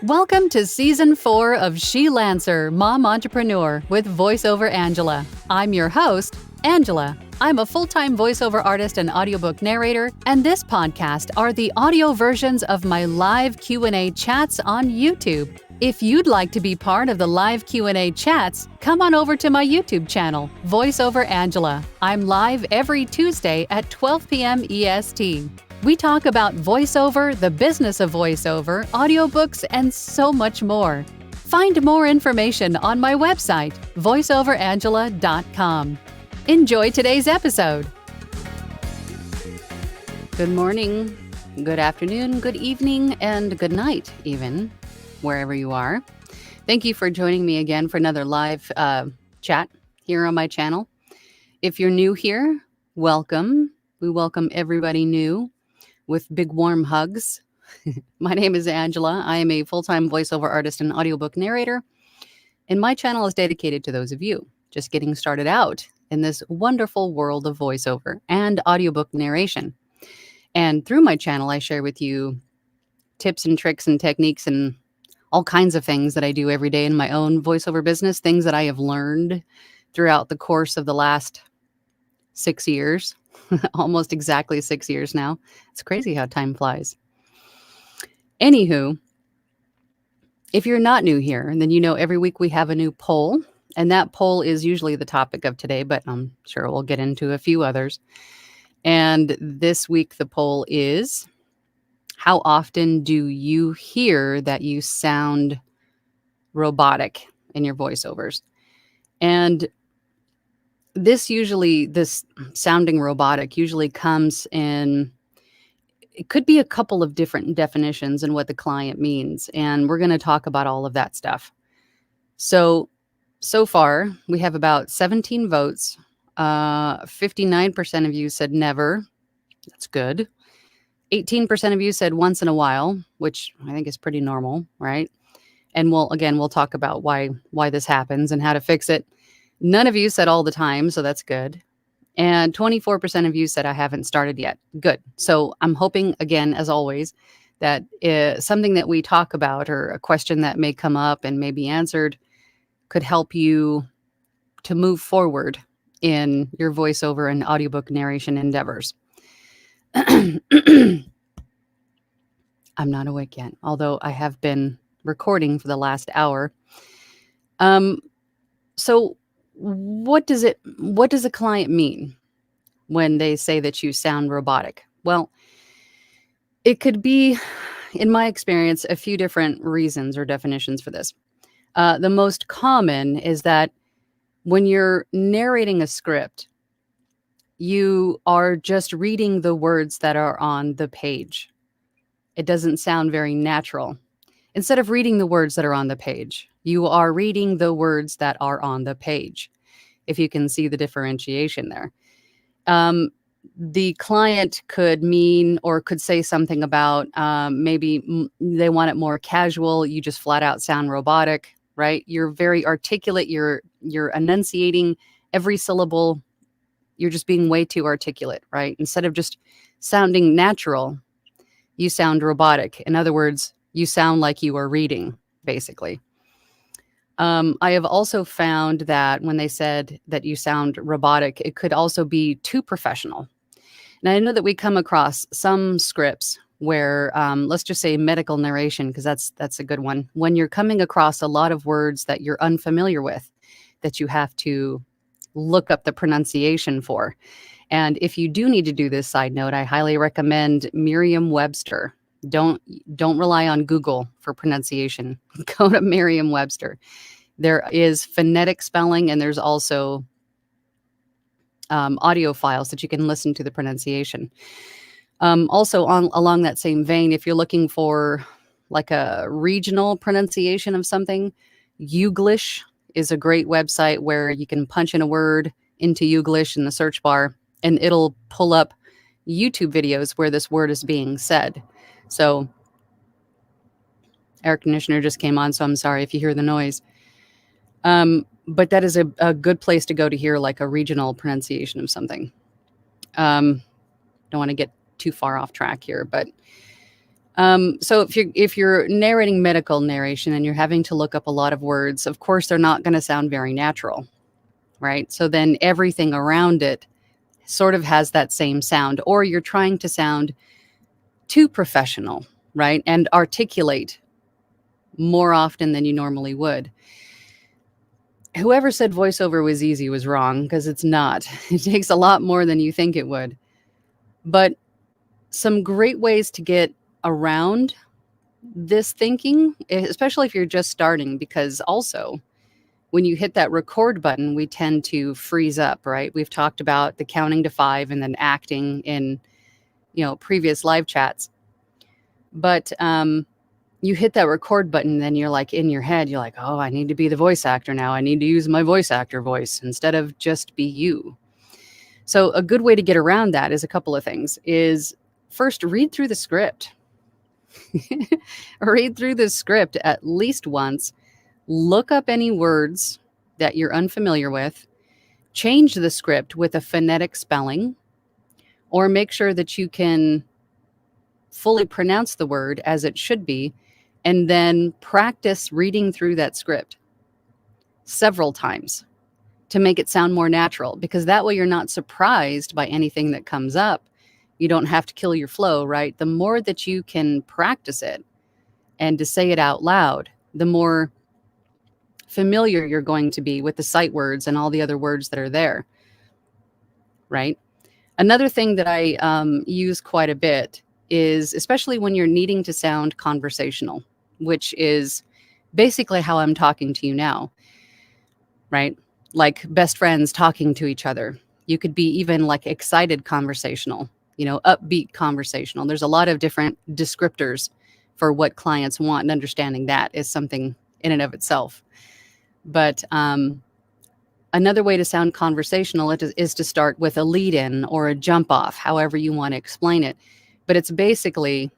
Welcome to Season 4 of She Lancer, Mom Entrepreneur with voiceover Angela. I'm your host, Angela. I'm a full-time voiceover artist and audiobook narrator, and this podcast are the audio versions of my live Q&A chats on YouTube. If you'd like to be part of the live Q&A chats, come on over to my YouTube channel, Voiceover Angela. I'm live every Tuesday at 12 p.m. EST. We talk about voiceover, the business of voiceover, audiobooks, and so much more. Find more information on my website, voiceoverangela.com. Enjoy today's episode. Good morning, good afternoon, good evening, and good night, even, wherever you are. Thank you for joining me again for another live chat here on my channel. If you're new here, welcome. We welcome everybody new with big warm hugs. My name is Angela. I am a full-time voiceover artist and audiobook narrator, and my channel is dedicated to those of you just getting started out in this wonderful world of voiceover and audiobook narration. And through my channel, I share with you tips and tricks and techniques and all kinds of things that I do every day in my own voiceover business, things that I have learned throughout the course of the last 6 years. Almost exactly 6 years now. It's crazy how time flies. Anywho, if you're not new here, then you know every week we have a new poll, and that poll is usually the topic of today, but I'm sure we'll get into a few others. And this week the poll is, how often do you hear that you sound robotic in your voiceovers? And this sounding robotic usually comes in, it could be a couple of different definitions and what the client means. And we're going to talk about all of that stuff. So far, we have about 17 votes. 59% of you said never. That's good. 18% of you said once in a while, which I think is pretty normal, right? And we'll talk about why this happens and how to fix it. None of you said all the time, so that's good. And 24% of you said I haven't started yet. Good. So I'm hoping, again, as always, that something that we talk about or a question that may come up and may be answered could help you to move forward in your voiceover and audiobook narration endeavors. I'm not awake yet, although I have been recording for the last hour. So what does a client mean when they say that you sound robotic? Well, it could be, in my experience, a few different reasons or definitions for this. The most common is that when you're narrating a script, you are just reading the words that are on the page. It doesn't sound very natural. Instead of reading the words that are on the page, you are reading the words that are on the page, if you can see the differentiation there. The client could mean or could say something about maybe they want it more casual. You just flat out sound robotic, right? You're very articulate. You're enunciating every syllable. You're just being way too articulate, right? Instead of just sounding natural, you sound robotic. In other words, you sound like you are reading, basically. I have also found that when they said that you sound robotic, it could also be too professional. And I know that we come across some scripts where, let's just say medical narration, because that's a good one. When you're coming across a lot of words that you're unfamiliar with, that you have to look up the pronunciation for. And if you do need to do this, side note, I highly recommend Merriam-Webster. Don't rely on Google for pronunciation. Go to Merriam-Webster. There is phonetic spelling, and there's also audio files that you can listen to the pronunciation. Also, along that same vein, if you're looking for like a regional pronunciation of something, Youglish is a great website where you can punch in a word into Youglish in the search bar, and it'll pull up YouTube videos where this word is being said. So, air conditioner just came on, so I'm sorry if you hear the noise. But that is a good place to go to hear like a regional pronunciation of something. Don't want to get too far off track here, but So if you're narrating medical narration and you're having to look up a lot of words, of course they're not going to sound very natural, right? So then everything around it sort of has that same sound, or you're trying to sound too professional, right? And articulate more often than you normally would. Whoever said voiceover was easy was wrong, because it's not. It takes a lot more than you think it would. But some great ways to get around this thinking, especially if you're just starting, because also when you hit that record button, we tend to freeze up, right? We've talked about the counting to 5 and then acting in, previous live chats. But you hit that record button, then you're like in your head, you're like, oh, I need to be the voice actor now. I need to use my voice actor voice instead of just be you. So a good way to get around that is a couple of things. Is first, read through the script. Read through the script at least once. Look up any words that you're unfamiliar with. Change the script with a phonetic spelling, or make sure that you can fully pronounce the word as it should be, and then practice reading through that script several times to make it sound more natural, because that way you're not surprised by anything that comes up. You don't have to kill your flow, right? The more that you can practice it and to say it out loud, the more familiar you're going to be with the sight words and all the other words that are there, right? Another thing that I use quite a bit is, especially when you're needing to sound conversational, which is basically how I'm talking to you now, right? Like best friends talking to each other. You could be even like excited conversational, upbeat conversational. There's a lot of different descriptors for what clients want, and understanding that is something in and of itself. But another way to sound conversational is to start with a lead in or a jump off, however you want to explain it. But it's basically,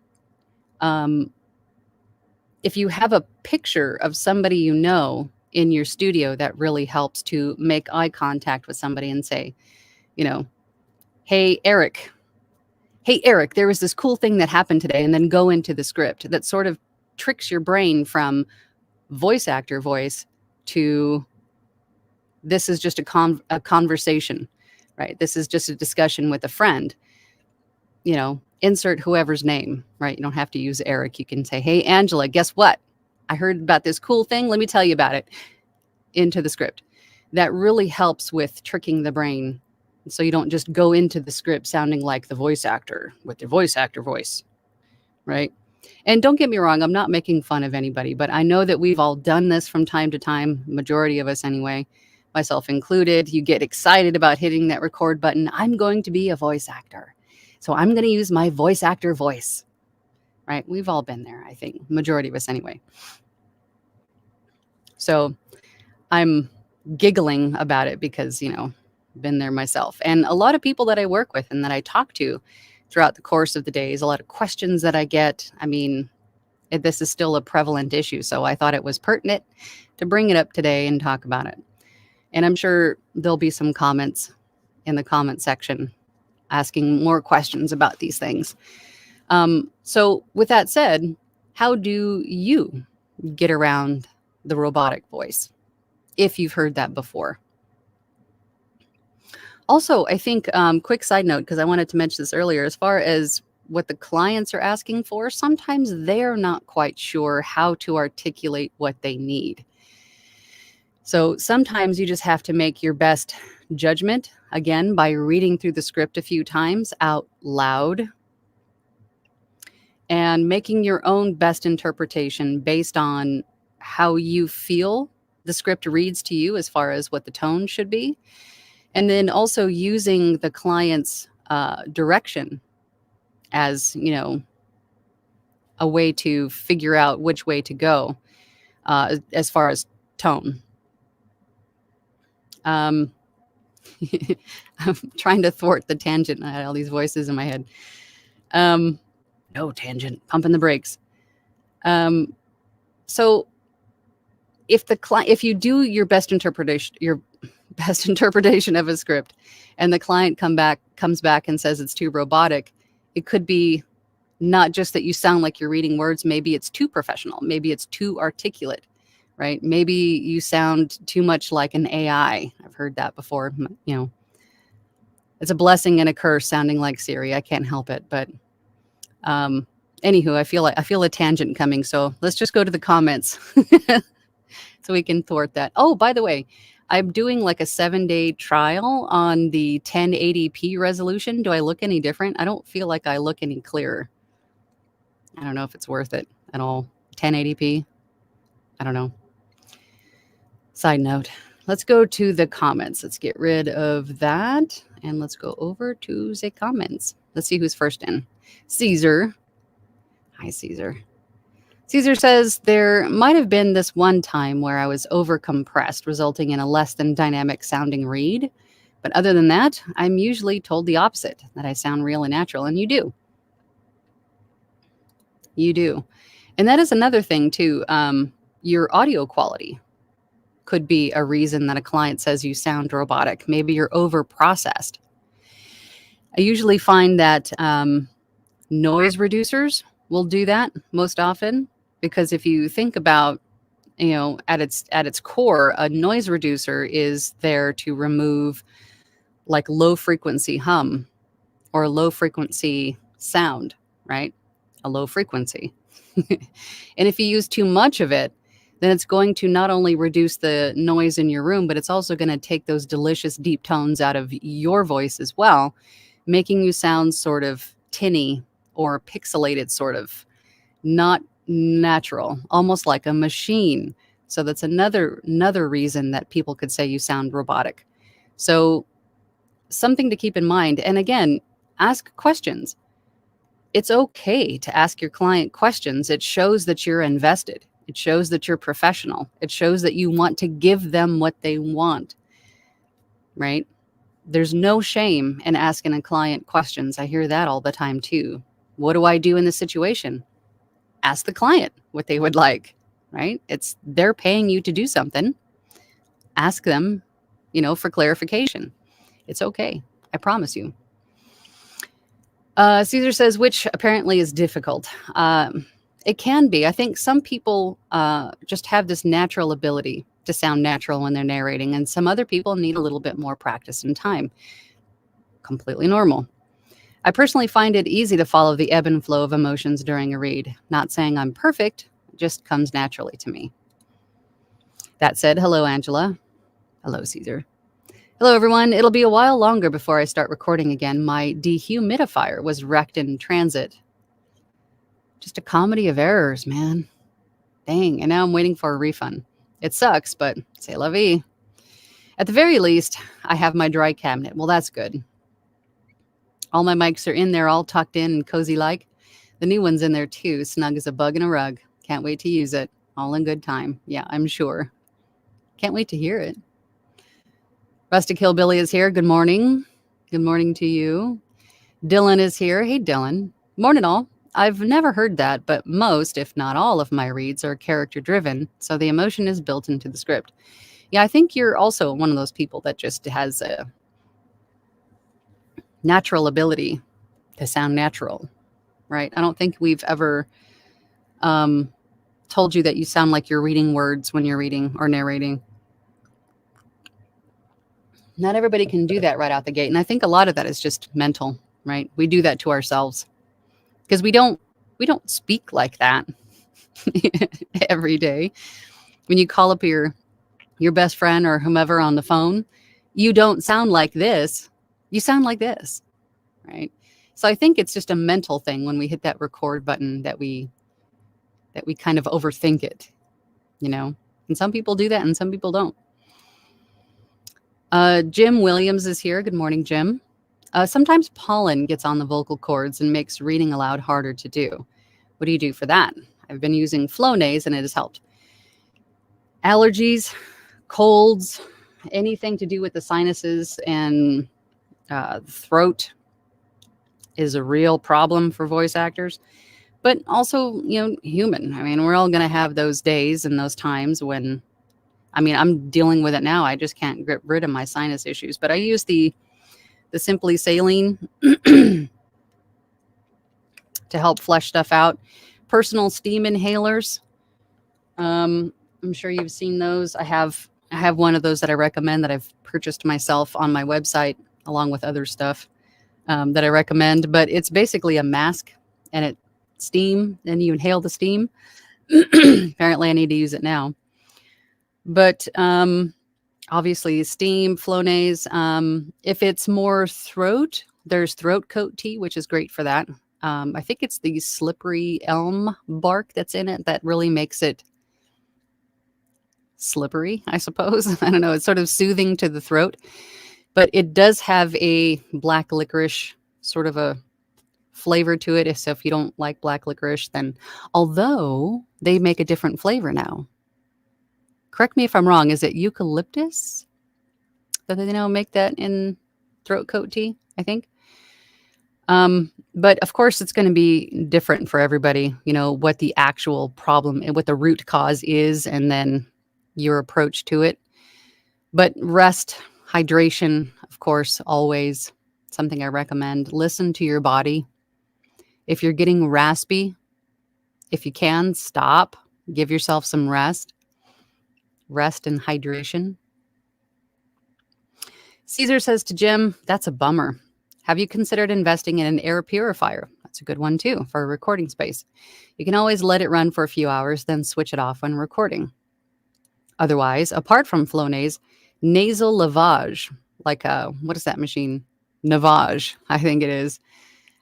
if you have a picture of somebody in your studio, that really helps to make eye contact with somebody and say, hey, Eric. Hey, Eric, there was this cool thing that happened today, and then go into the script. That sort of tricks your brain from voice actor voice to, this is just a conversation, right? This is just a discussion with a friend. Insert whoever's name, right? You don't have to use Eric. You can say, hey, Angela, guess what? I heard about this cool thing. Let me tell you about it, into the script. That really helps with tricking the brain. So you don't just go into the script sounding like the voice actor with your voice actor voice, right? And don't get me wrong, I'm not making fun of anybody, but I know that we've all done this from time to time, majority of us anyway, myself included. You get excited about hitting that record button. I'm going to be a voice actor, so I'm going to use my voice actor voice, right? We've all been there, I think, majority of us anyway. So I'm giggling about it because, been there myself. And a lot of people that I work with and that I talk to throughout the course of the days, a lot of questions that I get. I mean, this is still a prevalent issue, so I thought it was pertinent to bring it up today and talk about it. And I'm sure there'll be some comments in the comment section asking more questions about these things. So with that said, how do you get around the robotic voice, if you've heard that before? Also, I think, quick side note, because I wanted to mention this earlier, as far as what the clients are asking for, sometimes they're not quite sure how to articulate what they need. So sometimes you just have to make your best judgment, again, by reading through the script a few times out loud and making your own best interpretation based on how you feel the script reads to you, as far as what the tone should be. And then also using the client's direction as, a way to figure out which way to go as far as tone. I'm trying to thwart the tangent. I had all these voices in my head. No tangent, pumping the brakes. So if you do your best interpretation of a script, and the client comes back and says it's too robotic, it could be Not just that you sound like you're reading words. Maybe it's too professional. Maybe it's too articulate, right? Maybe you sound too much like an AI. I've heard that before. It's a blessing and a curse sounding like Siri. I can't help it. But um, anywho, I feel a tangent coming. So let's just go to the comments so we can thwart that. Oh, by the way, I'm doing like a 7-day trial on the 1080p resolution. Do I look any different? I don't feel like I look any clearer. I don't know if it's worth it at all. 1080p. I don't know. Side note. Let's go to the comments. Let's get rid of that. And let's go over to the comments. Let's see who's first in. Caesar. Hi, Caesar. Caesar says, there might have been this one time where I was overcompressed, resulting in a less than dynamic sounding read. But other than that, I'm usually told the opposite, that I sound real and natural. And you do. You do. And that is another thing, too. Your audio quality could be a reason that a client says you sound robotic. Maybe you're over-processed. I usually find that noise reducers will do that most often, because if you think about, at its core, a noise reducer is there to remove like low frequency hum or low frequency sound, right? A low frequency. And if you use too much of it, then it's going to not only reduce the noise in your room, but it's also going to take those delicious deep tones out of your voice as well, making you sound sort of tinny or pixelated, sort of not natural, almost like a machine. So that's another reason that people could say you sound robotic. So something to keep in mind. And again, ask questions. It's okay to ask your client questions. It shows that you're invested. It shows that you're professional. It shows that you want to give them what they want, right? There's no shame in asking a client questions. I hear that all the time too. What do I do in this situation? Ask the client what they would like, right? They're paying you to do something. Ask them, for clarification. It's okay. I promise you. Caesar says, which apparently is difficult. It can be. I think some people just have this natural ability to sound natural when they're narrating, and some other people need a little bit more practice and time. Completely normal. I personally find it easy to follow the ebb and flow of emotions during a read. Not saying I'm perfect, it just comes naturally to me. That said, hello, Angela. Hello, Caesar. Hello, everyone. It'll be a while longer before I start recording again. My dehumidifier was wrecked in transit. Just a comedy of errors, man. Dang. And now I'm waiting for a refund. It sucks, but c'est la vie. At the very least, I have my dry cabinet. Well, that's good. All my mics are in there, all tucked in and cozy like. The new one's in there too, snug as a bug in a rug. Can't wait to use it. All in good time. Yeah, I'm sure. Can't wait to hear it. Rustic Hillbilly is here. Good morning. Good morning to you. Dylan is here. Hey, Dylan. Morning, all. I've never heard that, but most, if not all, of my reads are character-driven, so the emotion is built into the script. Yeah, I think you're also one of those people that just has a natural ability to sound natural, right? I don't think we've ever told you that you sound like you're reading words when you're reading or narrating. Not everybody can do that right out the gate. And I think a lot of that is just mental, right? We do that to ourselves because we don't speak like that every day. When you call up your best friend or whomever on the phone, you don't sound like this. You sound like this, right? So I think it's just a mental thing when we hit that record button that we kind of overthink it, And some people do that and some people don't. Jim Williams is here. Good morning, Jim. Sometimes pollen gets on the vocal cords and makes reading aloud harder to do. What do you do for that? I've been using Flonase and it has helped. Allergies, colds, anything to do with the sinuses and throat is a real problem for voice actors, but also, human. I mean, we're all going to have those days and those times when, I'm dealing with it now. I just can't get rid of my sinus issues, but I use the Simply Saline to to help flush stuff out. Personal steam inhalers. I'm sure you've seen those. I have one of those that I recommend that I've purchased myself on my website along with other stuff that I recommend. But it's basically a mask and it steam, and you inhale the steam. Apparently, I need to use it now. But obviously, steam, Flonase. If it's more throat, there's throat coat tea, which is great for that. I think it's the slippery elm bark that's in it that really makes it slippery, I suppose. I don't know. It's sort of soothing to the throat, but it does have a black licorice sort of a flavor to it. So if you don't like black licorice, then although they make a different flavor now, correct me if I'm wrong, is it eucalyptus that they now make that in throat coat tea, I think? But of course, it's going to be different for everybody, what the actual problem and what the root cause is, and then your approach to it. But rest, hydration, of course, always something I recommend. Listen to your body. If you're getting raspy, if you can, stop. Give yourself some rest. Rest and hydration. Caesar says to Jim, that's a bummer. Have you considered investing in an air purifier? That's a good one too for a recording space. You can always let it run for a few hours, then switch it off when recording. Otherwise, apart from Flonase, nasal lavage, like what is that machine? Navage, I think it is.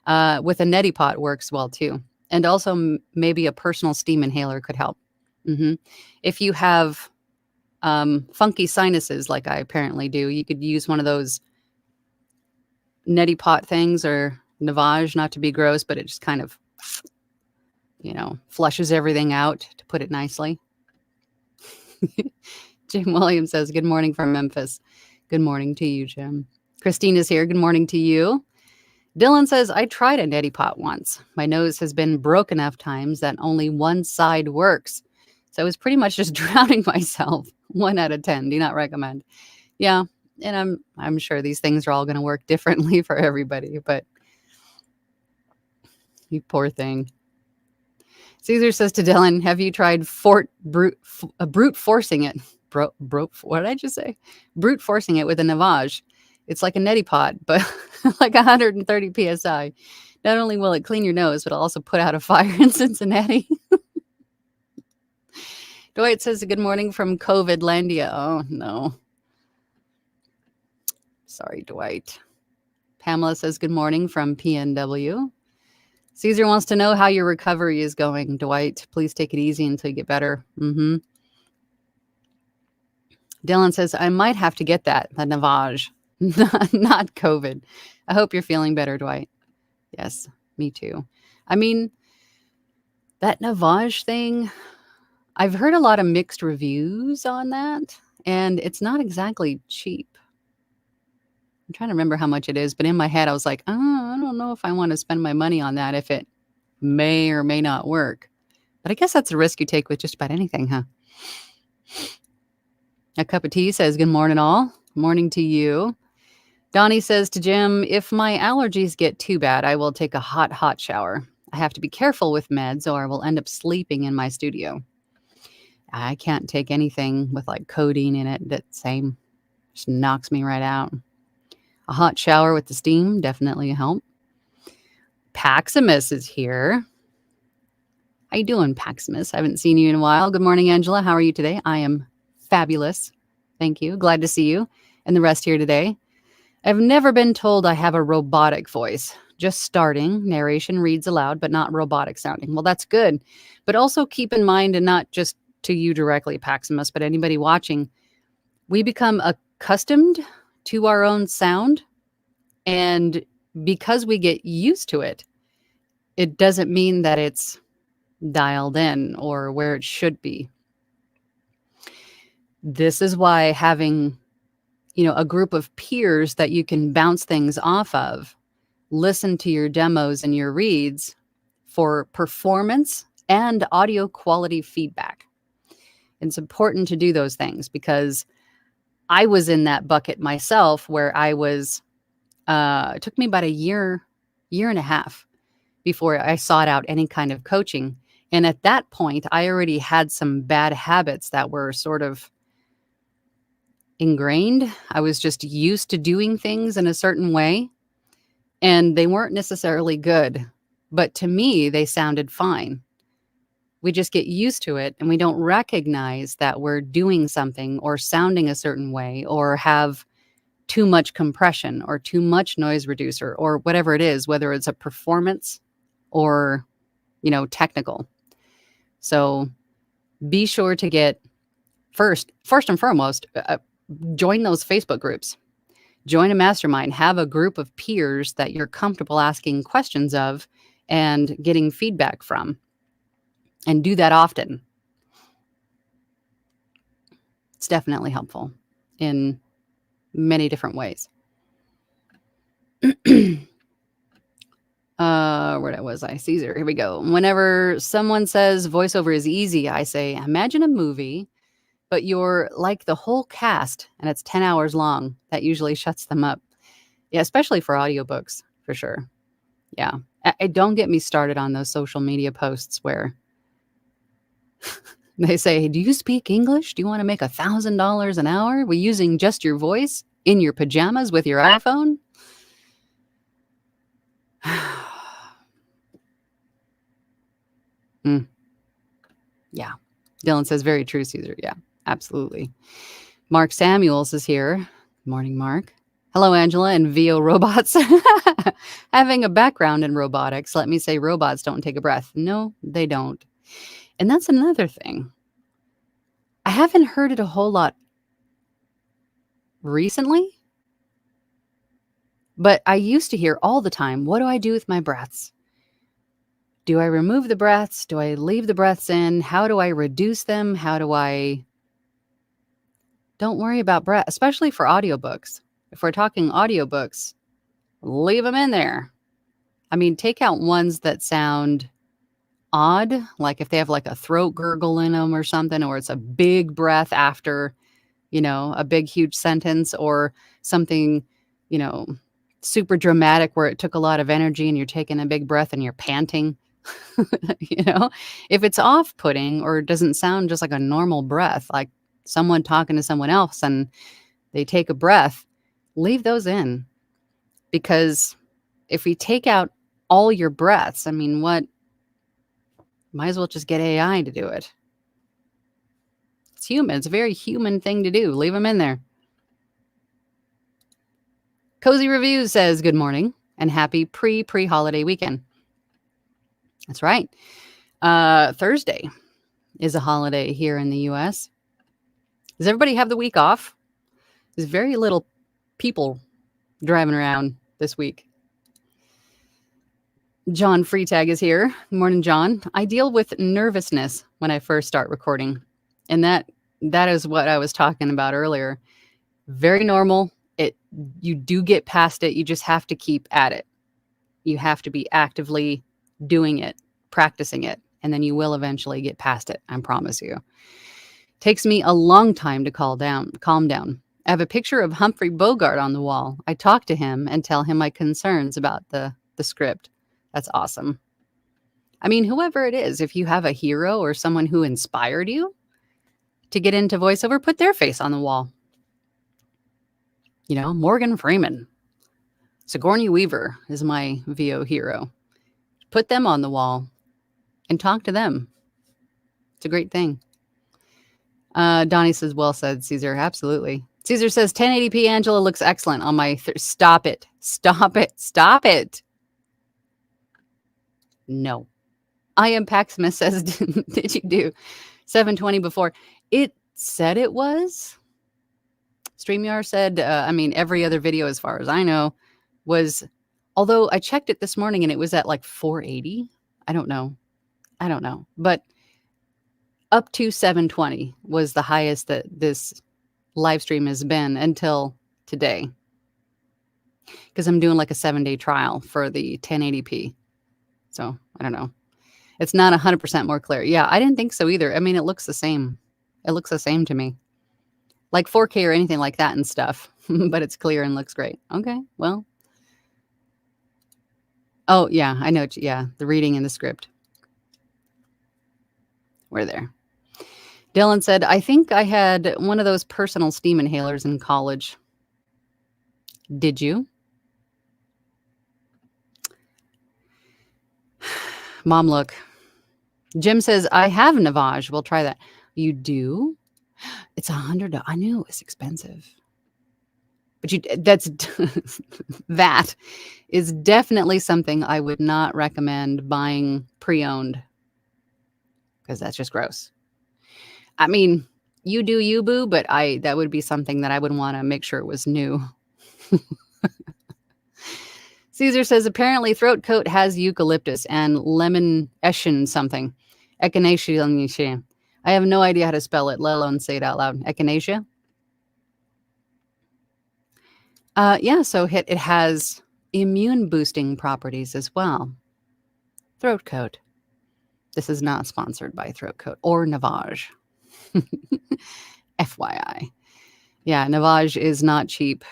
With a neti pot works well too. And also maybe a personal steam inhaler could help. If you have funky sinuses like I apparently do, you could use one of those neti pot things or navage, not to be gross, but it just kind of, flushes everything out, to put it nicely. Jim Williams says, good morning from Memphis. Good morning to you, Jim. Christina's here. Good morning to you. Dylan says, I tried a neti pot once. My nose has been broke enough times that only one side works. So I was pretty much just drowning myself. 1 out of 10. Do not recommend. Yeah. And I'm sure these things are all going to work differently for everybody, but you poor thing. Caesar says to Dylan, have you tried brute forcing it? What did I just say? Brute forcing it with a navage. It's like a neti pot, but like 130 psi. Not only will it clean your nose, but it'll also put out a fire in Cincinnati. Dwight says, good morning from COVIDlandia. Oh, no. Sorry, Dwight. Pamela says, good morning from PNW. Caesar wants to know how your recovery is going, Dwight. Please take it easy until you get better. Dylan says, I might have to get the navage. Not COVID. I hope you're feeling better, Dwight. Yes, me too. I mean, that navage thing, I've heard a lot of mixed reviews on that, and it's not exactly cheap. I'm trying to remember how much it is, but in my head, I was like, oh, I don't know if I want to spend my money on that if it may or may not work. But I guess that's a risk you take with just about anything, huh? A cup of tea says, good morning, all. Morning to you. Donnie says to Jim, if my allergies get too bad, I will take a hot shower. I have to be careful with meds or I will end up sleeping in my studio. I can't take anything with like codeine in it. That same just knocks me right out. A hot shower with the steam, definitely a help. Paximus is here. How you doing, Paximus? I haven't seen you in a while. Good morning, Angela. How are you today? I am fabulous. Thank you. Glad to see you and the rest here today. I've never been told I have a robotic voice. Just starting. Narration reads aloud, but not robotic sounding. Well, that's good. But also keep in mind, and not just to you directly, Paximus, but anybody watching, we become accustomed to our own sound. And because we get used to it, it doesn't mean that it's dialed in or where it should be. This is why having, a group of peers that you can bounce things off of, listen to your demos and your reads for performance and audio quality feedback. It's important to do those things because I was in that bucket myself where I was, it took me about a year and a half before I sought out any kind of coaching. And at that point, I already had some bad habits that were sort of ingrained. I was just used to doing things in a certain way, and they weren't necessarily good. But to me, they sounded fine. We just get used to it and we don't recognize that we're doing something or sounding a certain way or have too much compression or too much noise reducer or whatever it is, whether it's a performance or, technical. So be sure to get first and foremost, join those Facebook groups. Join a mastermind, have a group of peers that you're comfortable asking questions of and getting feedback from. And do that often. It's definitely helpful in many different ways. Where was I? Caesar. Here we go. Whenever someone says voiceover is easy, I say, imagine a movie, but you're like the whole cast and it's 10 hours long. That usually shuts them up. Yeah, especially for audiobooks, for sure. Yeah. Don't get me started on those social media posts where they say, do you speak English? Do you want to make $1,000 an hour? We're using just your voice in your pajamas with your iPhone? Yeah. Dylan says, very true, Caesar. Yeah, absolutely. Mark Samuels is here. Good morning, Mark. Hello, Angela and VO robots. Having a background in robotics, let me say robots don't take a breath. No, they don't. And that's another thing. I haven't heard it a whole lot recently, but I used to hear all the time, what do I do with my breaths? Do I remove the breaths? Do I leave the breaths in? How do I reduce them? How do I... Don't worry about breath, especially for audiobooks. If we're talking audiobooks, leave them in there. I mean, take out ones that sound odd, like if they have like a throat gurgle in them or something, or it's a big breath after, a big, huge sentence, or something, super dramatic where it took a lot of energy and you're taking a big breath and you're panting. If it's off-putting or doesn't sound just like a normal breath, like someone talking to someone else and they take a breath, leave those in. Because if we take out all your breaths, I mean, might as well just get AI to do it. It's human. It's a very human thing to do. Leave them in there. Cozy Reviews says, good morning and happy pre-holiday weekend. That's right. Thursday is a holiday here in the U.S. Does everybody have the week off? There's very little people driving around this week. John Freetag is here. Good morning, John. I deal with nervousness when I first start recording. And that is what I was talking about earlier. Very normal. You do get past it. You just have to keep at it. You have to be actively doing it, practicing it, and then you will eventually get past it. I promise you. Takes me a long time to calm down. I have a picture of Humphrey Bogart on the wall. I talk to him and tell him my concerns about the script. That's awesome. I mean, whoever it is, if you have a hero or someone who inspired you to get into voiceover, put their face on the wall. Morgan Freeman. Sigourney Weaver is my VO hero. Put them on the wall and talk to them. It's a great thing. Donnie says, well said, Caesar. Absolutely. Caesar says, 1080p Angela looks excellent on my... Stop it. Stop it. Stop it. No. I am Paxmas says, did you do 720 before? It said it was. StreamYard said, every other video, as far as I know, was... Although I checked it this morning and it was at like 480. I don't know. But up to 720 was the highest that this live stream has been until today. Because I'm doing like a 7-day trial for the 1080p. So I don't know. It's not 100% more clear. Yeah, I didn't think so either. I mean, it looks the same. It looks the same to me. Like 4K or anything like that and stuff. But it's clear and looks great. Okay, well. Oh, yeah, I know. Yeah, the reading and the script. We're there. Dylan said, I think I had one of those personal steam inhalers in college. Did you? Mom, look. Jim says, I have Navage. We'll try that. You do? It's $100. I knew it was expensive. But that's that is definitely something I would not recommend buying pre-owned, because that's just gross. I mean, you do you, boo, but that would be something that I would want to make sure it was new. Caesar says, apparently throat coat has eucalyptus and lemon eshin something. Echinacea. I have no idea how to spell it, let alone say it out loud. Echinacea? Yeah, so it has immune boosting properties as well. Throat coat. This is not sponsored by Throat Coat or Navage. FYI. Yeah, Navage is not cheap.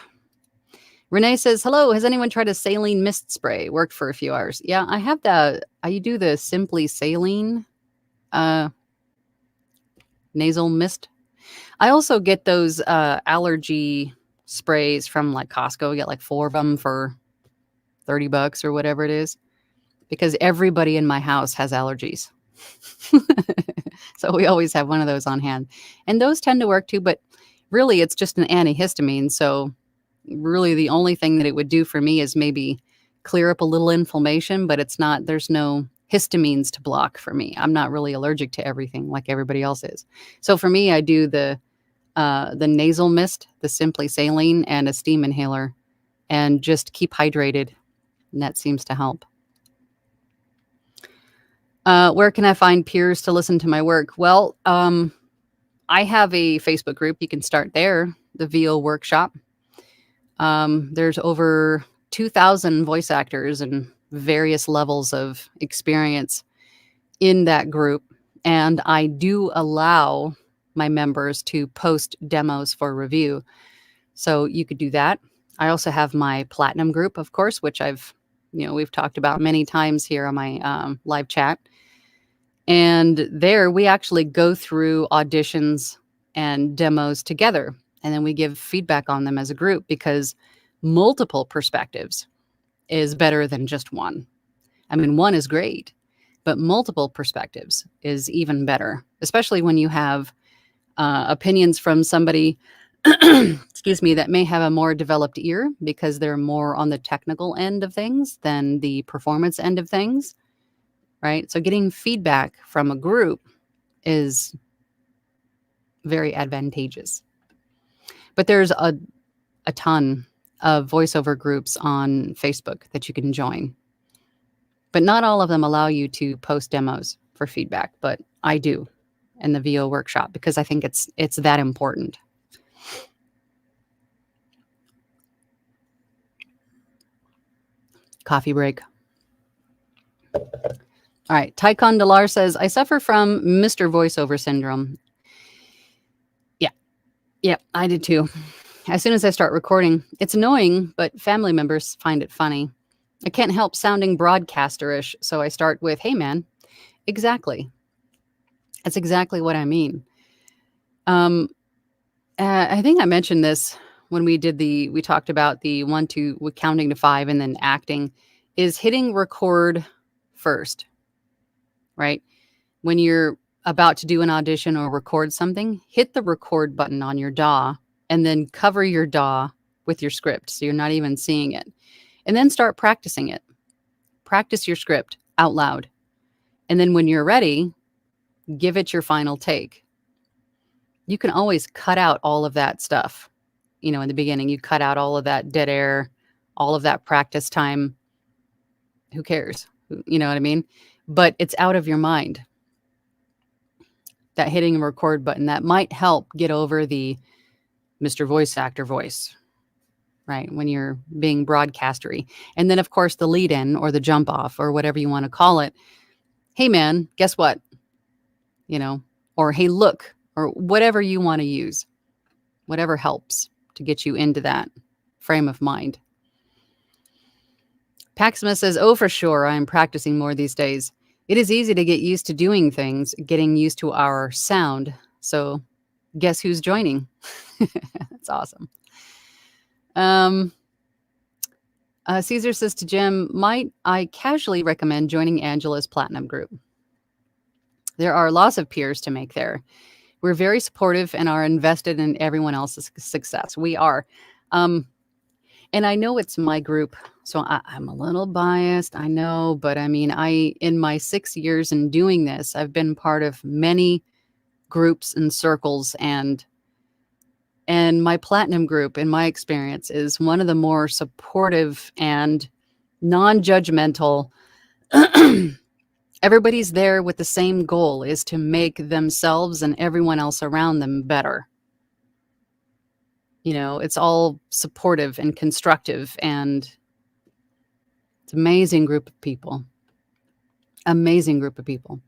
Renee says, hello, has anyone tried a saline mist spray? Worked for a few hours. Yeah, I have I do the Simply Saline nasal mist. I also get those allergy sprays from like Costco. I get like 4 of them for $30 or whatever it is, because everybody in my house has allergies. So we always have one of those on hand. And those tend to work too, but really it's just an antihistamine. So really the only thing that it would do for me is maybe clear up a little inflammation, but there's no histamines to block for me. I'm not really allergic to everything like everybody else is. So for me, I do the nasal mist, the Simply Saline, and a steam inhaler, and just keep hydrated. And that seems to help. Where can I find peers to listen to my work? Well, I have a Facebook group. You can start there, the VO Workshop. There's over 2,000 voice actors and various levels of experience in that group. And I do allow my members to post demos for review. So you could do that. I also have my Platinum group, of course, which we've talked about many times here on my live chat. And there we actually go through auditions and demos together. And then we give feedback on them as a group, because multiple perspectives is better than just one. I mean, one is great, but multiple perspectives is even better, especially when you have opinions from somebody, excuse me, that may have a more developed ear because they're more on the technical end of things than the performance end of things, right? So getting feedback from a group is very advantageous. But there's a ton of voiceover groups on Facebook that you can join. But not all of them allow you to post demos for feedback, but I do in the VO Workshop because I think it's that important. Coffee break. All right. Tycon Delar says, I suffer from Mr. Voiceover syndrome. Yeah, I did too. As soon as I start recording, it's annoying, but family members find it funny. I can't help sounding broadcaster-ish, so I start with, hey, man. Exactly. That's exactly what I mean. I think I mentioned this when we talked about the 1, 2, with counting to 5 and then acting, is hitting record first, right? When you're about to do an audition or record something, hit the record button on your DAW and then cover your DAW with your script so you're not even seeing it. And then start practicing it. Practice your script out loud. And then when you're ready, give it your final take. You can always cut out all of that stuff. In the beginning, you cut out all of that dead air, all of that practice time. Who cares? You know what I mean? But it's out of your mind. That hitting a record button, that might help get over the Mr. Voice Actor voice, right? When you're being broadcastery. And then, of course, the lead in or the jump off or whatever you want to call it. Hey, man, guess what? Or hey, look, or whatever you want to use, whatever helps to get you into that frame of mind. Paxima says, "Oh, for sure, I am practicing more these days. It is easy to get used to doing things, getting used to our sound. So, guess who's joining?" That's awesome. Um, Caesar says to Jim, "Might I casually recommend joining Angela's Platinum group? There are lots of peers to make there. We're very supportive and are invested in everyone else's success. We are." Um, and I know it's my group, so I'm a little biased, I know, but I mean, in my 6 years in doing this, I've been part of many groups and circles, and my platinum group, in my experience, is one of the more supportive and non-judgmental. Everybody's there with the same goal, is to make themselves and everyone else around them better. It's all supportive and constructive, and it's an amazing group of people. Amazing group of people.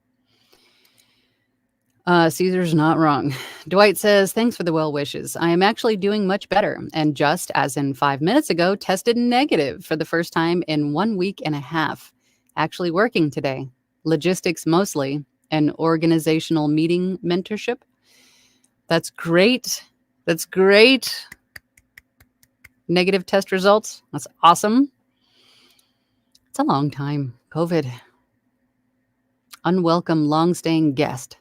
Caesar's not wrong. Dwight says, "Thanks for the well wishes. I am actually doing much better, and just as in 5 minutes ago, tested negative for the first time in 1 week and a half. Actually working today. Logistics mostly, and organizational meeting mentorship." That's great. That's great. Negative test results. That's awesome. It's a long time. COVID. Unwelcome, long-staying guest.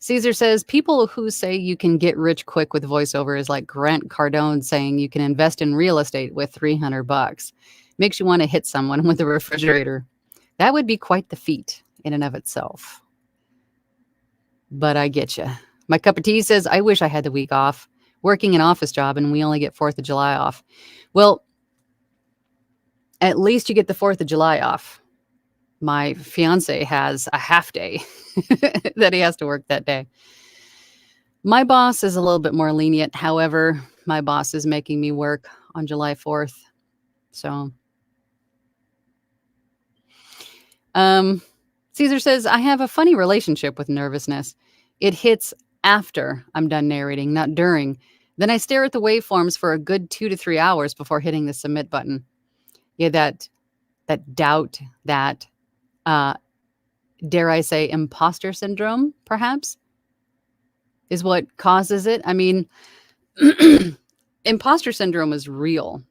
Caesar says, "People who say you can get rich quick with voiceover is like Grant Cardone saying you can invest in real estate with $300. Makes you want to hit someone with a refrigerator. That would be quite the feat in and of itself." But I get you. My cup of tea says, "I wish I had the week off. Working an office job and we only get 4th of July off." Well, at least you get the 4th of July off. My fiance has a half day that he has to work that day. My boss is a little bit more lenient. However, my boss is making me work on July 4th. So, Caesar says, "I have a funny relationship with nervousness. It hits after I'm done narrating, not during. Then I stare at the waveforms for a good 2 to 3 hours before hitting the submit button." Yeah, that doubt, that dare I say, imposter syndrome, perhaps, is what causes it. I mean, imposter syndrome is real.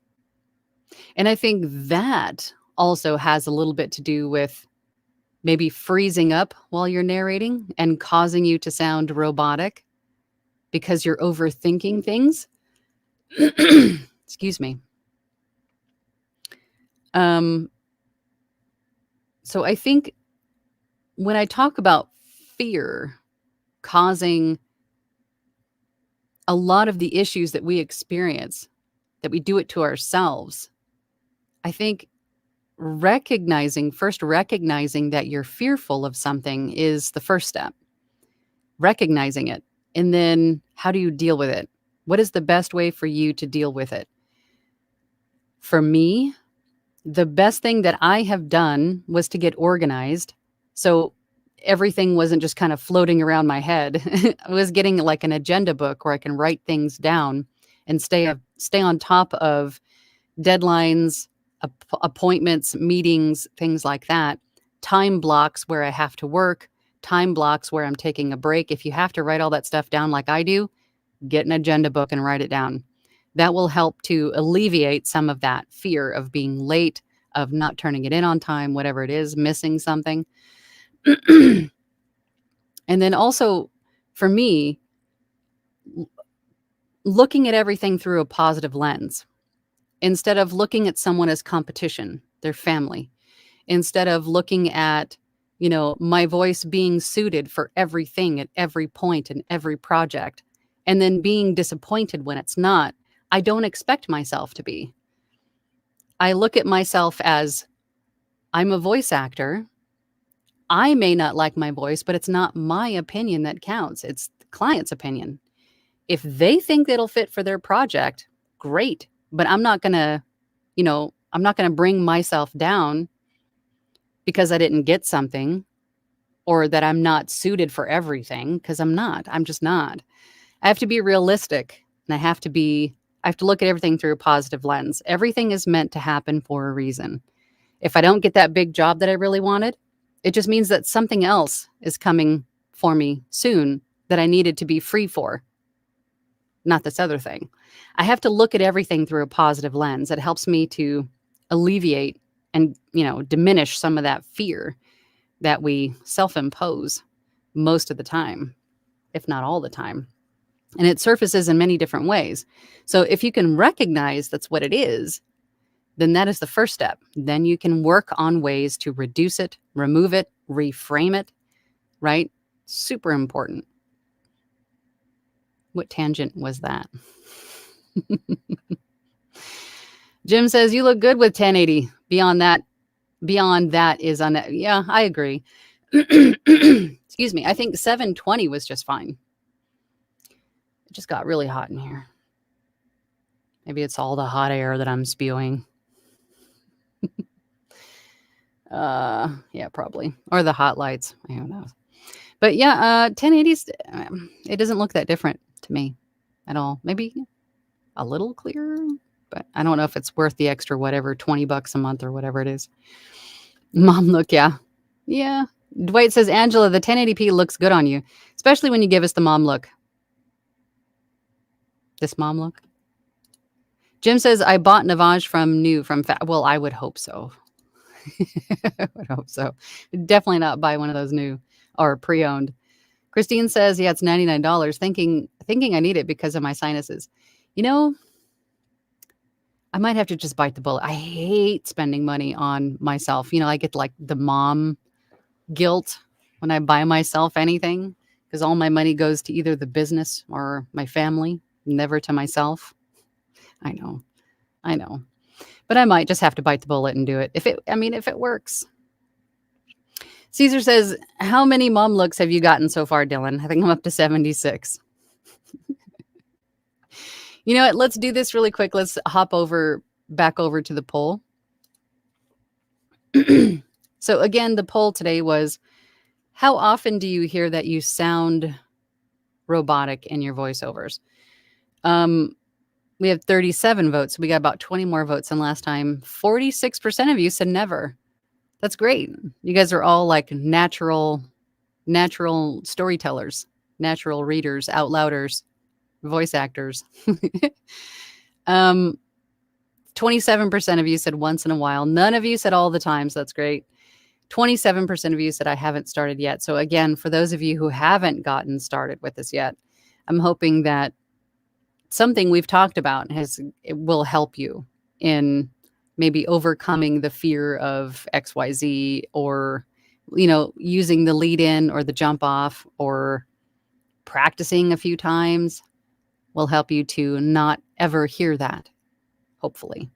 And I think that also has a little bit to do with maybe freezing up while you're narrating and causing you to sound robotic because you're overthinking things. Excuse me. So I think when I talk about fear causing a lot of the issues that we experience, that we do it to ourselves, I think recognizing that you're fearful of something is the first step. Recognizing it. And then how do you deal with it? What is the best way for you to deal with it? For me, the best thing that I have done was to get organized. So everything wasn't just kind of floating around my head. I was getting like an agenda book where I can write things down and stay on top of deadlines, appointments, meetings, things like that. Time blocks where I have to work, time blocks where I'm taking a break. If you have to write all that stuff down like I do, get an agenda book and write it down. That will help to alleviate some of that fear of being late, of not turning it in on time, whatever it is, missing something. And then also, for me, looking at everything through a positive lens. Instead of looking at someone as competition, their family. Instead of looking at, my voice being suited for everything at every point in every project, and then being disappointed when it's not, I don't expect myself to be. I look at myself as, I'm a voice actor. I may not like my voice, but it's not my opinion that counts. It's the client's opinion. If they think it'll fit for their project, great. But I'm not going to, I'm not going to bring myself down because I didn't get something, or that I'm not suited for everything, because I'm not. I'm just not. I have to be realistic, and I have to look at everything through a positive lens. Everything is meant to happen for a reason. If I don't get that big job that I really wanted, it just means that something else is coming for me soon that I needed to be free for, not this other thing. I have to look at everything through a positive lens. It helps me to alleviate and, diminish some of that fear that we self-impose most of the time, if not all the time. And it surfaces in many different ways. So if you can recognize that's what it is, then that is the first step. Then you can work on ways to reduce it, remove it, reframe it, right? Super important. What tangent was that? Jim says, you look good with 1080. Beyond that is yeah, I agree. Excuse me. I think 720 was just fine. It just got really hot in here. Maybe it's all the hot air that I'm spewing. Yeah, probably. Or the hot lights. Who knows? But yeah, 1080s, it doesn't look that different to me at all. Maybe a little clearer, but I don't know if it's worth the extra whatever, $20 a month or whatever it is. Mom look, yeah. Yeah. Dwight says, Angela, the 1080p looks good on you, especially when you give us the mom look. This mom look. Jim says, I bought Navage from new, well, I would hope so. I would hope so. Definitely not buy one of those new or pre-owned. Christine says, yeah, it's $99, thinking I need it because of my sinuses. I might have to just bite the bullet. I hate spending money on myself. I get like the mom guilt when I buy myself anything because all my money goes to either the business or my family, never to myself. I know. But I might just have to bite the bullet and do it if it works. Caesar says, how many mom looks have you gotten so far, Dylan? I think I'm up to 76. You know what? Let's do this really quick. Let's hop back over to the poll. So again, the poll today was, how often do you hear that you sound robotic in your voiceovers? We have 37 votes. We got about 20 more votes than last time. 46% of you said never. That's great. You guys are all like natural storytellers, natural readers, out louders, voice actors. 27% of you said once in a while. None of you said all the time, so that's great. 27% of you said I haven't started yet. So again, for those of you who haven't gotten started with this yet, I'm hoping that something we've talked about it will help you in maybe overcoming the fear of XYZ, or using the lead in or the jump off, or practicing a few times will help you to not ever hear that. Hopefully.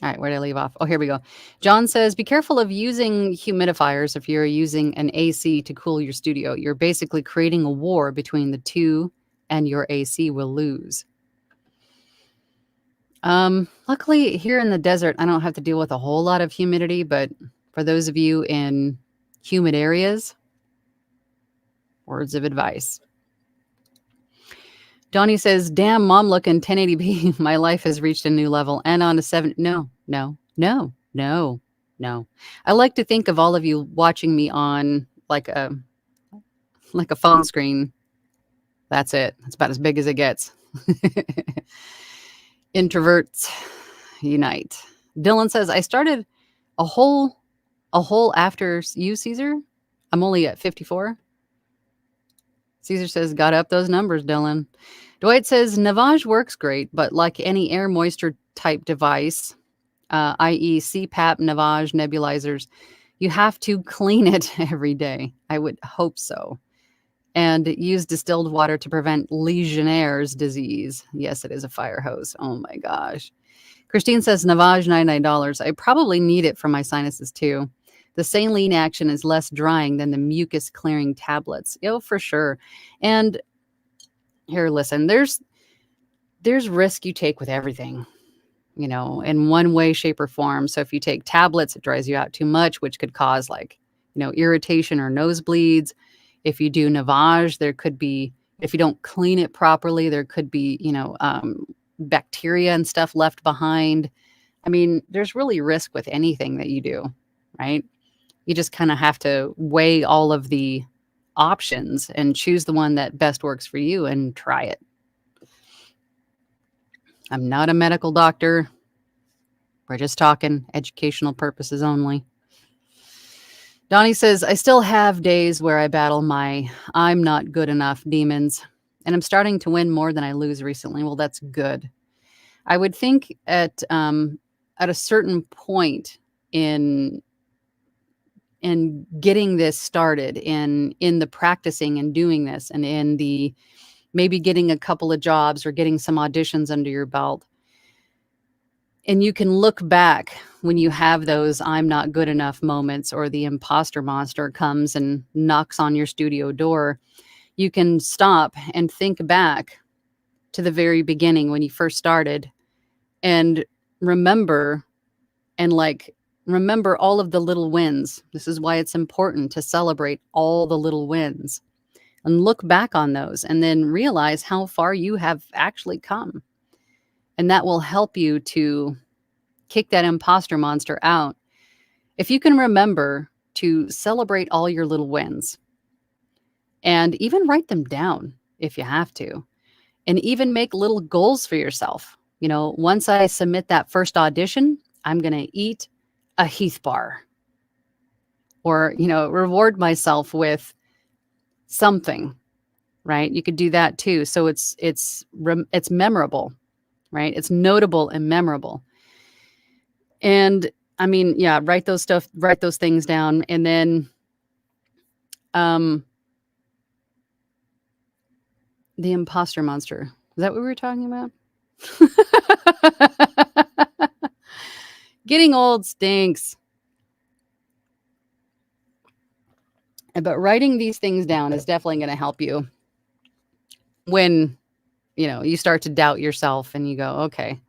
All right, where did I leave off? Oh, here we go. John says, be careful of using humidifiers if you're using an AC to cool your studio. You're basically creating a war between the two, and your AC will lose. Luckily, here in the desert, I don't have to deal with a whole lot of humidity, but for those of you in humid areas, words of advice. Donnie says, damn, mom looking 1080p. My life has reached a new level. And on a 7. No. I like to think of all of you watching me on like a phone screen. That's it. That's about as big as it gets. Introverts unite. Dylan says, I started a whole after you, Caesar. I'm only at 54. Caesar says, got up those numbers, Dylan. Dwight says, Navage works great, but like any air moisture type device, i.e. CPAP, Navage, nebulizers, you have to clean it every day. I would hope so. And use distilled water to prevent Legionnaire's disease. Yes, it is a fire hose. Oh my gosh. Christine says, Navage, $99. I probably need it for my sinuses too. The saline action is less drying than the mucus clearing tablets. For sure. And here, listen, there's risk you take with everything, in one way, shape, or form. So if you take tablets, it dries you out too much, which could cause irritation or nosebleeds. If you do navage, there could be, if you don't clean it properly, there could be, bacteria and stuff left behind. I mean, there's really risk with anything that you do, right? You just kind of have to weigh all of the options and choose the one that best works for you and try it. I'm not a medical doctor. We're just talking educational purposes only. Donnie says, I still have days where I battle my I'm not good enough demons, and I'm starting to win more than I lose recently. Well, that's good. I would think at a certain point in getting this started, in the practicing and doing this, and in the maybe getting a couple of jobs or getting some auditions under your belt, and you can look back when you have those I'm not good enough moments, or the imposter monster comes and knocks on your studio door, you can stop and think back to the very beginning when you first started and remember remember all of the little wins. This is why it's important to celebrate all the little wins and look back on those and then realize how far you have actually come. And that will help you to kick that imposter monster out. If you can remember to celebrate all your little wins and even write them down if you have to, and even make little goals for yourself. Once I submit that first audition, I'm going to eat a Heath bar, or, reward myself with something, right? You could do that too. So it's memorable, right? It's notable and memorable. And I mean, yeah, write those things down. And then, the imposter monster. Is that what we were talking about? Getting old stinks. But writing these things down is definitely going to help you when, you start to doubt yourself and you go, okay,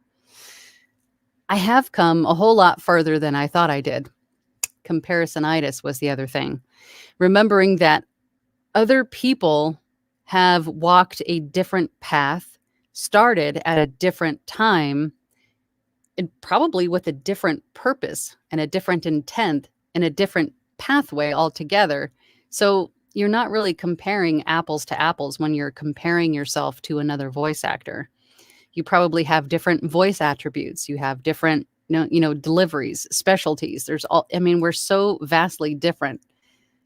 I have come a whole lot further than I thought I did. Comparisonitis was the other thing. Remembering that other people have walked a different path, started at a different time, and probably with a different purpose and a different intent and a different pathway altogether. So you're not really comparing apples to apples when you're comparing yourself to another voice actor. You probably have different voice attributes. You have different, deliveries, specialties. We're so vastly different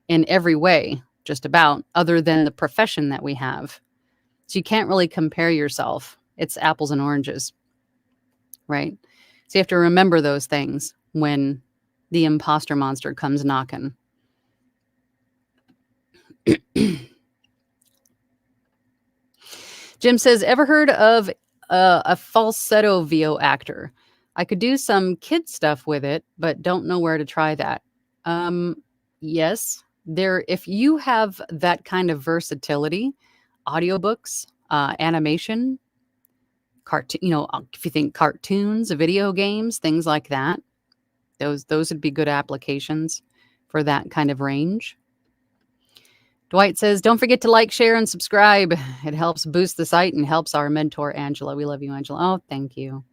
in every way, just about, other than the profession that we have. So you can't really compare yourself. It's apples and oranges, right? So you have to remember those things when the imposter monster comes knocking. Jim says, ever heard of a falsetto VO actor? I could do some kid stuff with it, but don't know where to try that. Yes, if you have that kind of versatility, audiobooks, animation, cartoon, if you think cartoons, video games, things like that, those would be good applications for that kind of range. Dwight says, don't forget to like, share, and subscribe. It helps boost the site and helps our mentor, Angela. We love you, Angela. Oh, thank you.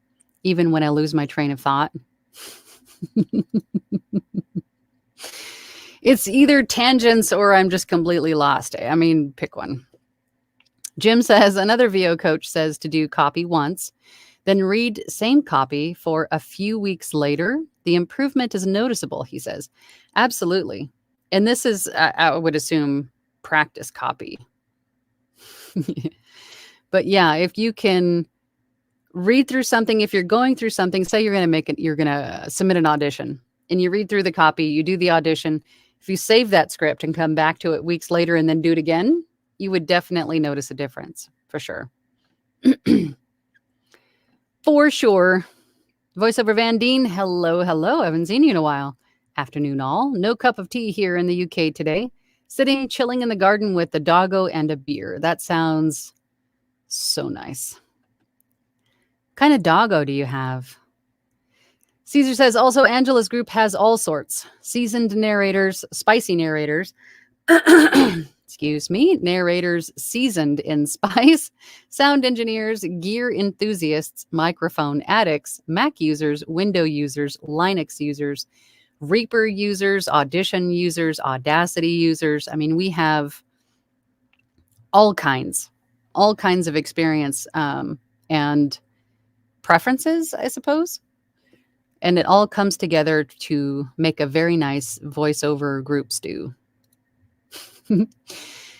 Even when I lose my train of thought. It's either tangents or I'm just completely lost. I mean, pick one. Jim says, another VO coach says to do copy once, then read same copy for a few weeks later. The improvement is noticeable, he says. Absolutely. And this is, I would assume, practice copy. But yeah, if you can read through something, if you're going through something, say you're going to submit an audition, and you read through the copy, you do the audition. If you save that script and come back to it weeks later and then do it again, you would definitely notice a difference, for sure. For sure. Voiceover Van Deen, hello. I haven't seen you in a while. Afternoon all. No cup of tea here in the UK today. Sitting, chilling in the garden with the doggo and a beer. That sounds so nice. What kind of doggo do you have? Caesar says, also, Angela's group has all sorts. Seasoned narrators, spicy narrators, excuse me, narrators seasoned in spice, sound engineers, gear enthusiasts, microphone addicts, Mac users, Window users, Linux users, Reaper users, Audition users, Audacity users. I mean, we have all kinds of experience and preferences, I suppose. And it all comes together to make a very nice voiceover group stew.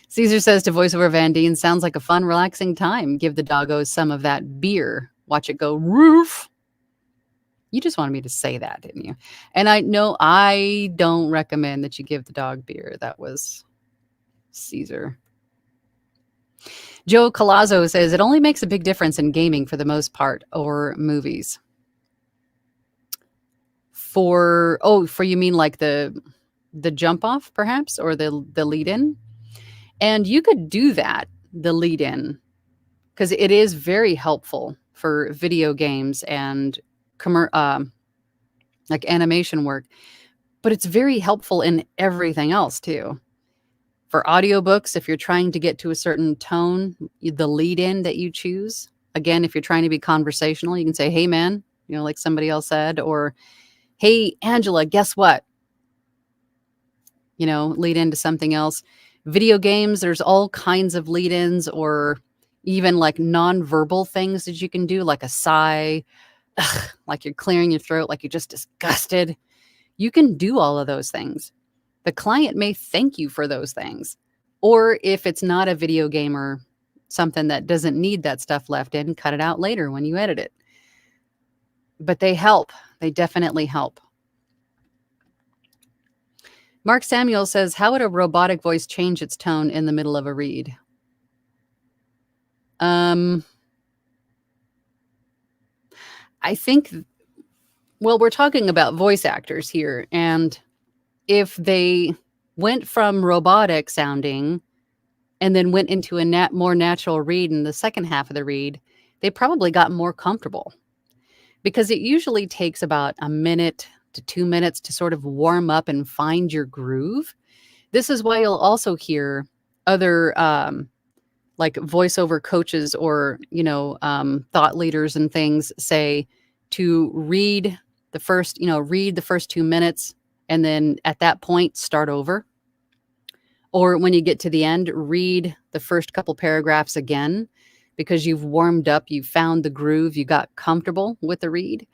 Caesar says to voiceover Van Deen, sounds like a fun, relaxing time. Give the doggos some of that beer. Watch it go roof. You just wanted me to say that, didn't you? And I know I don't recommend that you give the dog beer. That was Caesar. Joe Colazzo says it only makes a big difference in gaming for the most part, or movies. For you mean like the jump off perhaps, or the lead in? And you could do that, the lead in, because it is very helpful for video games and like animation work, but it's very helpful in everything else too. For audiobooks, if you're trying to get to a certain tone, the lead in that you choose, again, if you're trying to be conversational, you can say, hey man, like somebody else said, or hey Angela, guess what? Lead into something else. Video games, there's all kinds of lead ins, or even like non-verbal things that you can do, like a sigh, like you're clearing your throat, like you're just disgusted. You can do all of those things. The client may thank you for those things. Or if it's not a video game or something that doesn't need that stuff left in, cut it out later when you edit it. But they help. They definitely help. Mark Samuel says, how would a robotic voice change its tone in the middle of a read? I think, well, we're talking about voice actors here, and if they went from robotic sounding and then went into a more natural read in the second half of the read, they probably got more comfortable, because it usually takes about a minute to 2 minutes to sort of warm up and find your groove. This is why you'll also hear other like voiceover coaches or, thought leaders and things say to read the first 2 minutes, and then at that point, start over. Or when you get to the end, read the first couple paragraphs again, because you've warmed up, you found the groove, you got comfortable with the read.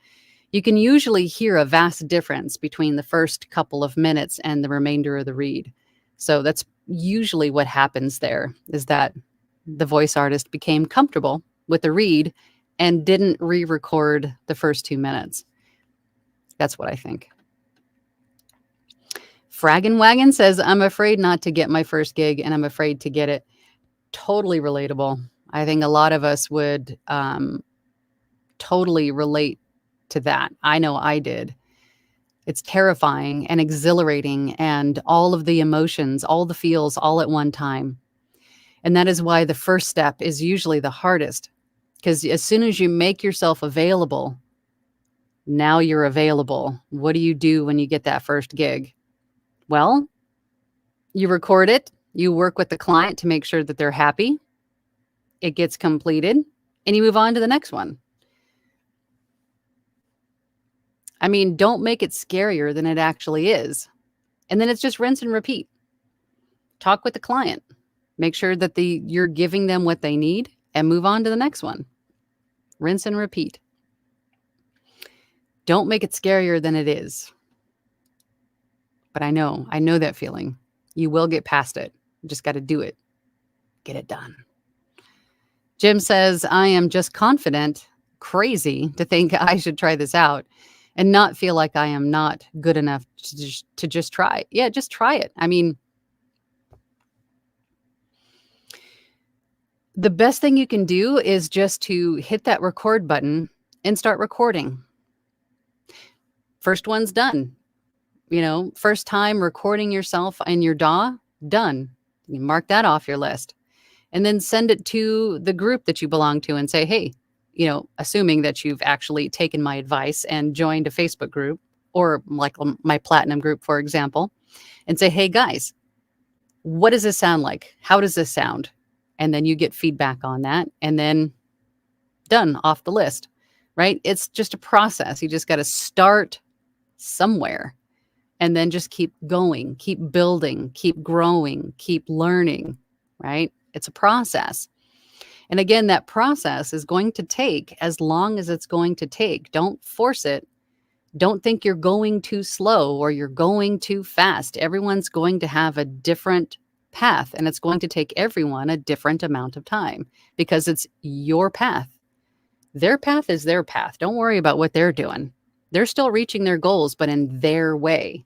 You can usually hear a vast difference between the first couple of minutes and the remainder of the read. So that's usually what happens there, is that the voice artist became comfortable with the read and didn't re-record the first 2 minutes. That's what I think. Fraggin' Wagon says, I'm afraid not to get my first gig, and I'm afraid to get it. Totally relatable. I think a lot of us would totally relate to that. I know I did. It's terrifying and exhilarating, and all of the emotions, all the feels, all at one time. And that is why the first step is usually the hardest, because as soon as you make yourself available, now you're available. What do you do when you get that first gig? Well, you record it, you work with the client to make sure that they're happy, it gets completed, and you move on to the next one. I mean, don't make it scarier than it actually is. And then it's just rinse and repeat. Talk with the client. Make sure that you're giving them what they need, and move on to the next one. Rinse and repeat. Don't make it scarier than it is. But I know that feeling. You will get past it. You just got to do it. Get it done. Jim says, I am just confident, crazy to think I should try this out and not feel like I am not good enough to just try. Yeah, just try it. I mean, the best thing you can do is just to hit that record button and start recording. First one's done. First time recording yourself in your DAW, done. You mark that off your list. And then send it to the group that you belong to and say, hey, assuming that you've actually taken my advice and joined a Facebook group, or like my platinum group, for example, and say, hey guys, What does this sound like? How does this sound? And then you get feedback on that, and then done, off the list, right? It's just a process. You just got to start somewhere and then just keep going, keep building, keep growing, keep learning, right? It's a process. And again, that process is going to take as long as it's going to take. Don't force it. Don't think you're going too slow or you're going too fast. Everyone's going to have a different path, and it's going to take everyone a different amount of time because it's your path. Their path is their path. Don't worry about what they're doing. They're still reaching their goals, but in their way.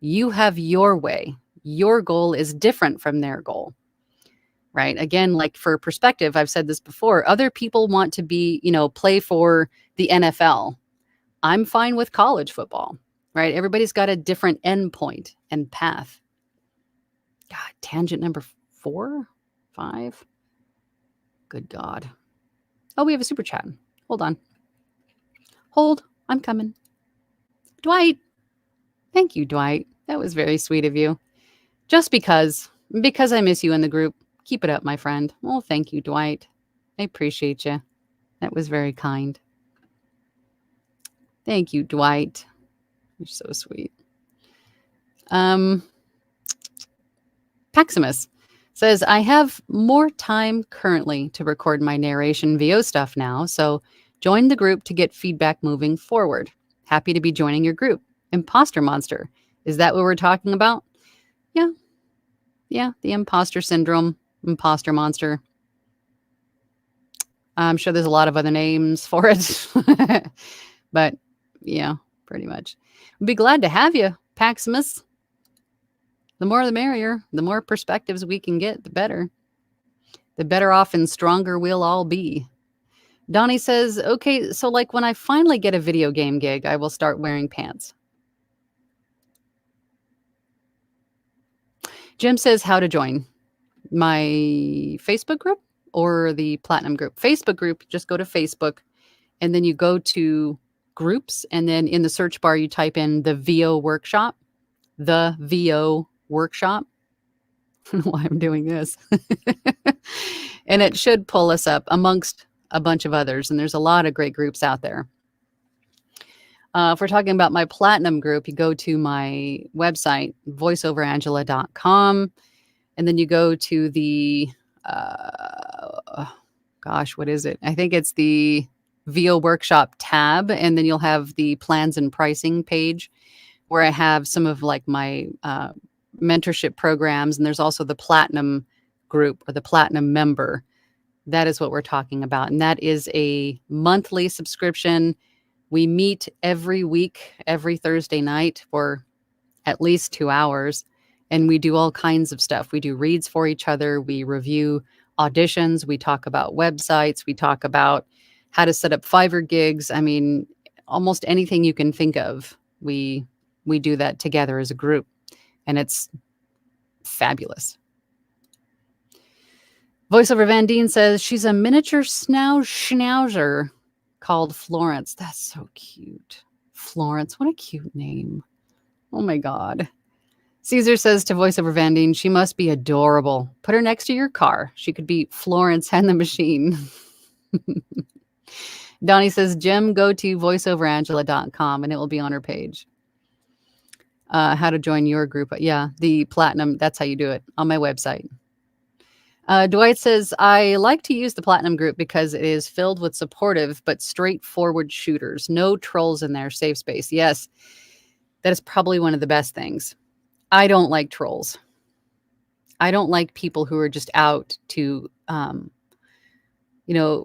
You have your way. Your goal is different from their goal, right? Again, like for perspective, I've said this before. Other people want to be, play for the NFL. I'm fine with college football, right? Everybody's got a different endpoint and path. God, tangent number 4, 5. Good God. Oh, we have a super chat. Hold on. Hold. I'm coming. Dwight. Thank you, Dwight. That was very sweet of you. Just because I miss you in the group. Keep it up, my friend. Well, thank you, Dwight. I appreciate you. That was very kind. Thank you, Dwight. You're so sweet. Paximus says, I have more time currently to record my narration VO stuff now, so join the group to get feedback moving forward. Happy to be joining your group. Imposter monster. Is that what we're talking about? Yeah. Yeah, the imposter syndrome, imposter monster. I'm sure there's a lot of other names for it. But yeah, pretty much. I'd be glad to have you, Paximus. The more the merrier. The more perspectives we can get, the better. The better off and stronger we'll all be. Donnie says, okay, so like when I finally get a video game gig, I will start wearing pants. Jim says how to join my Facebook group or the Platinum group. Facebook group, just go to Facebook and then you go to groups, and then in the search bar, you type in the VO workshop, the VO workshop. I don't know why I'm doing this. And it should pull us up amongst a bunch of others. And there's a lot of great groups out there. If we're talking about my Platinum group, you go to my website, voiceoverangela.com, and then you go to the, what is it? I think it's the VO Workshop tab, and then you'll have the plans and pricing page where I have some of like my mentorship programs, and there's also the Platinum group or the Platinum member. That is what we're talking about, and that is a monthly subscription. We meet every week, every Thursday night for at least 2 hours, and we do all kinds of stuff. We do reads for each other. We review auditions. We talk about websites. We talk about how to set up Fiverr gigs. I mean, almost anything you can think of, we do that together as a group, and it's fabulous. Voiceover Van Deen says she's a miniature schnauzer called Florence. That's so cute. Florence, what a cute name. Oh my God. Caesar says to Voiceover Van Deen, she must be adorable. Put her next to your car. She could be Florence and the Machine. Donnie says, Jim, go to voiceoverangela.com and it will be on her page. How to join your group. Yeah, the Platinum, that's how you do it on my website. Dwight says, I like to use the Platinum group because it is filled with supportive but straightforward shooters. No trolls in there, safe space. Yes, that is probably one of the best things. I don't like trolls. I don't like people who are just out to,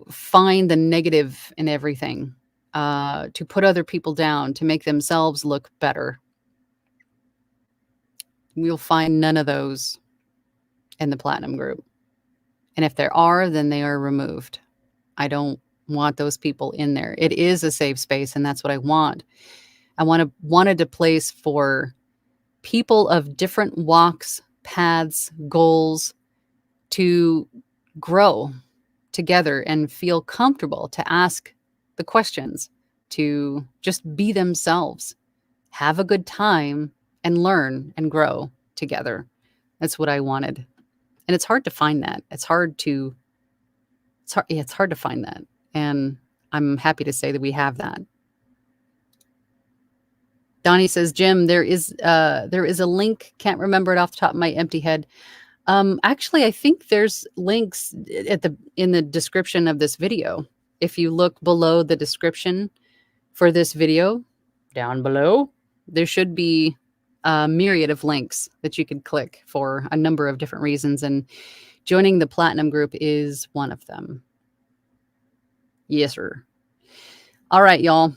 find the negative in everything, to put other people down, to make themselves look better. We'll find none of those in the Platinum group. And if there are, then they are removed. I don't want those people in there. It is a safe space, and that's what I want. I wanted a place for people of different walks, paths, goals to grow together and feel comfortable to ask the questions, to just be themselves, have a good time, and learn and grow together. That's what I wanted. And it's hard to find that. It's hard to find that. And I'm happy to say that we have that. Donnie says, Jim, there is a link. Can't remember it off the top of my empty head. Actually, I think there's links in the description of this video. If you look below the description for this video, down below, there should be a myriad of links that you could click for a number of different reasons. And joining the Platinum group is one of them. Yes, sir. All right, y'all.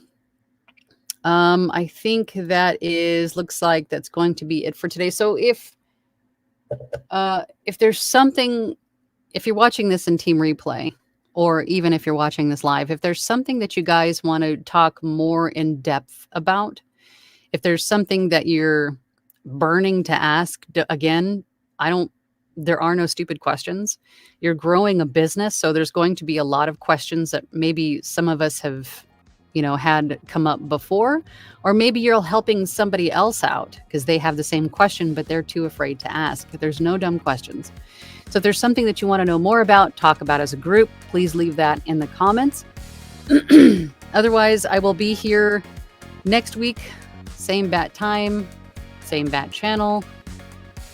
I think looks like that's going to be it for today. So if there's something, if you're watching this in team replay, or even if you're watching this live, if there's something that you guys want to talk more in depth about, if there's something that you're burning to ask, again, there are no stupid questions. You're growing a business, so there's going to be a lot of questions that maybe some of us have had come up before, or maybe you're helping somebody else out because they have the same question, but they're too afraid to ask. There's no dumb questions. So if there's something that you want to know more about, talk about as a group, please leave that in the comments. Otherwise, I will be here next week, same bat time, same bat channel.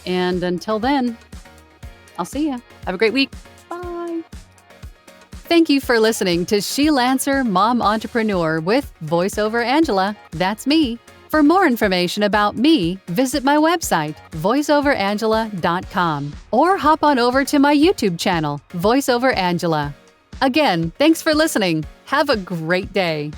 And until then, I'll see ya. Have a great week. Bye. Thank you for listening to She Lancer Mom Entrepreneur with VoiceOver Angela. That's me. For more information about me, visit my website, voiceoverangela.com, or hop on over to my YouTube channel, VoiceOver Angela. Again, thanks for listening. Have a great day.